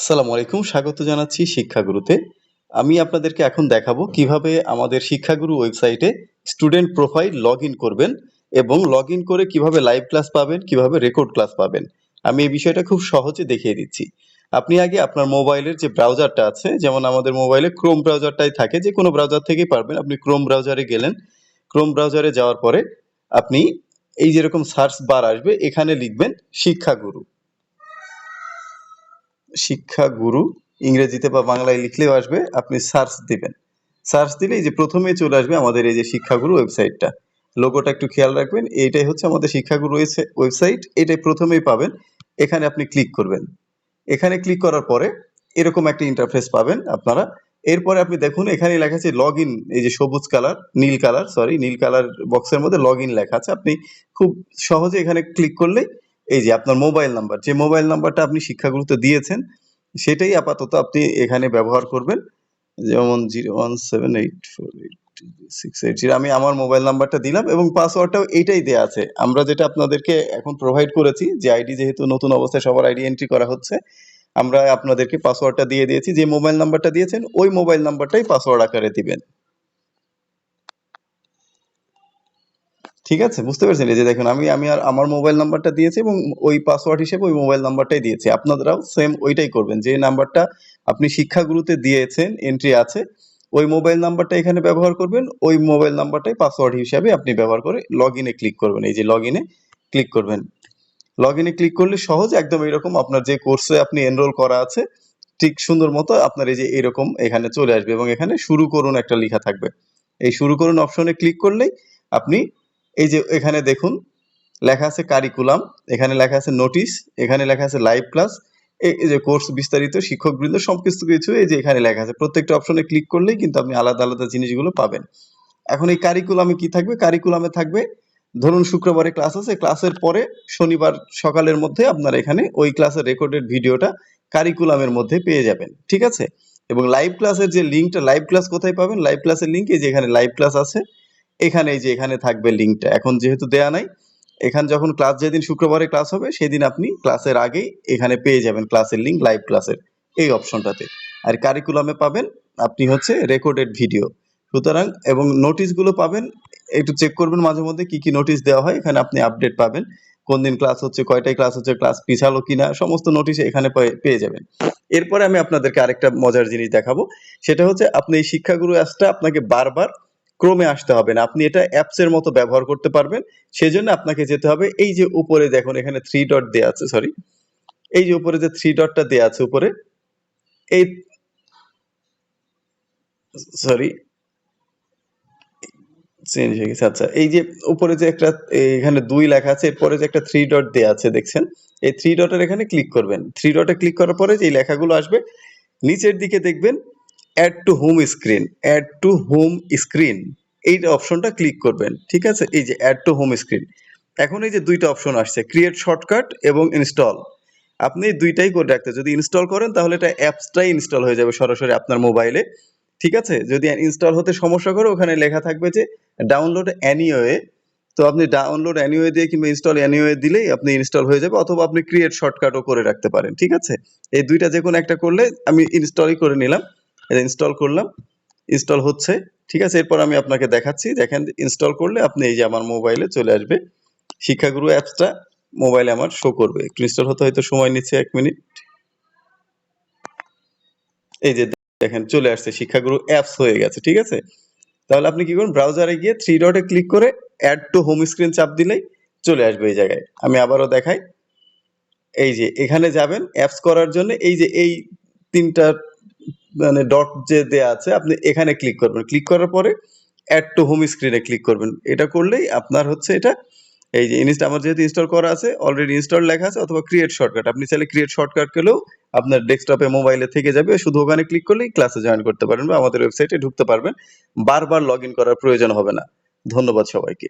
আসসালামু আলাইকুম। স্বাগত জানাচ্ছি শিক্ষাগুরুতে। আমি আপনাদেরকে এখন দেখাবো কিভাবে আমাদের শিক্ষাগুরু ওয়েবসাইটে স্টুডেন্ট প্রোফাইল লগইন করবেন এবং লগইন করে কিভাবে লাইভ ক্লাস পাবেন, কিভাবে রেকর্ড ক্লাস পাবেন। আমি এই বিষয়টা খুব সহজে দেখিয়ে দিচ্ছি। আপনি আগে আপনার মোবাইলের যে ব্রাউজারটা আছে, যেমন আমাদের মোবাইলে Chrome ব্রাউজারটাই থাকে, যেকোনো ব্রাউজার থেকেই পারবেন। আপনি Chrome ব্রাউজারে গেলেন। Chrome ব্রাউজারে যাওয়ার পরে আপনি এই যেরকম সার্চ বার আসবে, এখানে লিখবেন শিক্ষাগুরু। শিক্ষাগুরু ইংরেজিতে বা বাংলায় লিখলেও আসবে, আপনি সার্চ দিবেন। সার্চ দিলে এই যে প্রথমেই চলে আসবে আমাদের এই যে শিক্ষাগুরু ওয়েবসাইটটা। লোগোটা একটু খেয়াল রাখবেন। এইটাই হচ্ছে আমাদের শিক্ষাগুরু ওয়েবসাইট। এটাই প্রথমেই পাবেন। এখানে আপনি ক্লিক করবেন। এখানে ক্লিক করার পরে এরকম একটা ইন্টারফেস পাবেন আপনারা। এরপরে আপনি দেখুন এখানে লেখা আছে লগইন, এই যে সবুজ কালার, নীল কালার বক্সের মধ্যে লগইন লেখা আছে। আপনি খুব সহজে এখানে ক্লিক করলেই এই যে আপনার মোবাইল নাম্বার, যে মোবাইল নাম্বারটা আপনি শিক্ষাগুরুতে দিয়েছেন সেটাই আপাতত আপনি এখানে ব্যবহার করবেন। যেমন 01784833680, আমি আমার মোবাইল নাম্বারটা দিলাম এবং পাসওয়ার্ডটাও এইটাই দেয়া আছে। আমরা যেটা আপনাদেরকে এখন প্রোভাইড করেছি, যে আইডি যেহেতু নতুন অবস্থায় সবার আইডি এন্ট্রি করা হচ্ছে, আমরা আপনাদেরকে পাসওয়ার্ডটা দিয়ে দিয়েছি। যে মোবাইল নাম্বারটা দিয়েছেন ওই মোবাইল নাম্বারটাই পাসওয়ার্ড আকারে দিবেন। ঠিক আছে? বুঝতে পেরেছেন? এই যে দেখুন আমি আমার মোবাইল নাম্বারটা দিয়েছি এবং ওই পাসওয়ার্ড হিসেবে ওই মোবাইল নাম্বারটাই দিয়েছি। আপনারাও সেম ওইটাই করবেন। যে নাম্বারটা আপনি শিক্ষাগুরুতে দিয়েছেন, এন্ট্রি আছে, ওই মোবাইল নাম্বারটা এখানে ব্যবহার করবেন। ওই মোবাইল নাম্বারটাই পাসওয়ার্ড হিসাবে আপনি ব্যবহার করে লগইনে ক্লিক করবেন। এই যে লগইনে ক্লিক করবেন। লগইনে ক্লিক করলে সহজ একদম এরকম আপনার যে কোর্সে আপনি এনরোল করা আছে ঠিক সুন্দর মতো আপনার এই যে এরকম এখানে চলে আসবে এবং এখানে শুরু করুন একটা লেখা থাকবে। এই শুরু করুন অপশনে ক্লিক করলেই আপনি এই যে এখানে দেখুন লেখা আছে কারিকুলাম, এখানে লেখা আছে নোটিশ, এখানে লেখা আছে লাইভ ক্লাস, এই যে কোর্স বিস্তারিত, শিক্ষকবৃন্দ, কিছু এই যে এখানে লেখা আছে। প্রত্যেকটা অপশনে ক্লিক করলেই কিন্তু আপনি আলাদা আলাদা জিনিসগুলো পাবেন। এখন এই কারিকুলামে কি থাকবে? কারিকুলামে থাকবে, ধরুন শুক্রবারে ক্লাস আছে, ক্লাসের পরে শনিবার সকালের মধ্যে আপনার এখানে ওই ক্লাসের রেকর্ডেড ভিডিওটা কারিকুলামের মধ্যে পেয়ে যাবেন। ঠিক আছে? এবং লাইভ ক্লাসের যে লিঙ্কটা, লাইভ ক্লাস কোথায় পাবেন? লাইভ ক্লাসের লিঙ্ক এই যে এখানে লাইভ ক্লাস আছে, এখানে এই যে এখানে থাকবে লিঙ্কটা। এখন যেহেতু দেয়া নাই, এখানে যখন ক্লাস, যেদিন শুক্রবারে ক্লাস হবে সেদিন আপনি ক্লাসের আগেই এখানে পেয়ে যাবেন ক্লাসের লিঙ্ক লাইভ ক্লাসের এই অপশনটাতে। আর কারিকুলামে পাবেন আপনি হচ্ছে রেকর্ডেড ভিডিও। সুতরাং এবং নোটিশগুলো পাবেন, একটু চেক করবেন মাঝে মধ্যে কি কি নোটিশ দেওয়া হয়। এখানে আপনি আপডেট পাবেন, কোন দিন ক্লাস হচ্ছে, কয়টায় ক্লাস হচ্ছে, ক্লাস পিছালো কিনা, সমস্ত নোটিশ এখানে পেয়ে যাবেন। এরপরে আমি আপনাদেরকে আরেকটা মজার জিনিস দেখাবো। সেটা হচ্ছে আপনি এই শিক্ষাগুরু অ্যাপসটা আপনাকে বারবার ক্রমে আসতে হবে না, আপনি এটা অ্যাপসের মতো ব্যবহার করতে পারবেন। সেজন্য আপনাকে যেতে হবে এই যে উপরে দেখুন এখানে থ্রি ডট দেয়া আছে, এই যে উপরে যে থ্রি ডটটা দেয়া আছে উপরে, এই সরি চেঞ্জ হয়ে গেছে। আচ্ছা, এই যে উপরে যে একটা এখানে ২ লেখা আছে, এরপরে যে একটা থ্রি ডট দেয়া আছে দেখছেন, এই থ্রি ডটের এখানে ক্লিক করবেন। থ্রি ডটে ক্লিক করার পরে যে লেখাগুলো আসবে নিচের দিকে দেখবেন add to home screen, add to home screen, এই অপশনটা ক্লিক করবেন। ঠিক আছে? এই যে অ্যাড টু হোম স্ক্রিন। এখন এই যে দুইটা অপশন আসছে, ক্রিয়েট শর্টকাট এবং ইনস্টল। আপনি দুইটাই করে রাখতে, যদি ইনস্টল করেন তাহলে এটা অ্যাপসটাই ইনস্টল হয়ে যাবে সরাসরি আপনার মোবাইলে। ঠিক আছে? যদি ইনস্টল হতে সমস্যা করে ওখানে লেখা থাকবে যে ডাউনলোড অ্যানিওয়ে, তো আপনি ডাউনলোড অ্যানিওয়ে দিয়ে কিংবা ইনস্টল অ্যানিওয়ে দিলেই আপনি ইনস্টল হয়ে যাবে, অথবা আপনি ক্রিয়েট শর্টকাটও করে রাখতে পারেন। ঠিক আছে? এই দুইটা যে কোনো একটা করলে, আমি ইনস্টলই করে নিলাম, ইনস্টল করলাম, ইনস্টল হচ্ছে। ঠিক আছে? এরপর আমি আপনাকে দেখাচ্ছি। দেখেন ইনস্টল করলে আপনি এই যে আমার মোবাইলে চলে আসবে শিক্ষাগুরু অ্যাপসটা, মোবাইলে আমার শো করবে। একটু ইনস্টল হতে হয়তো সময় নিচ্ছে ১ মিনিট। এই যে দেখেন চলে আসছে, শিক্ষাগুরু অ্যাপস হয়ে গেছে। ঠিক আছে? তাহলে আপনি কি করুন, ব্রাউজারে গিয়ে থ্রি ডটে ক্লিক করে অ্যাড টু হোম স্ক্রিন চাপ দিলেই চলে আসবে এই জায়গায়। আমি আবারও দেখাই, এই যে এখানে যাবেন অ্যাপস করার জন্য, এই যে এই ৩টা মানে ডট যে দেয়া আছে, আপনি এখানে ক্লিক করবেন। ক্লিক করার পরে অ্যাড টু হোম স্ক্রিনে ক্লিক করবেন। এটা করলেই আপনার হচ্ছে এটা, এই যে আমার যেহেতু ইনস্টল করা আছে, অলরেডি ইনস্টল লেখা আছে, অথবা ক্রিয়েট শর্টকাট, আপনি চাইলে ক্রিয়েট শর্টকাট করলেও আপনার ডেস্কটপে মোবাইলে থেকে যাবে। শুধু ওখানে ক্লিক করলেই ক্লাসে জয়েন করতে পারবেন বা আমাদের ওয়েবসাইটে ঢুকতে পারবেন। বারবার লগ ইন করার প্রয়োজন হবে না। ধন্যবাদ সবাইকে।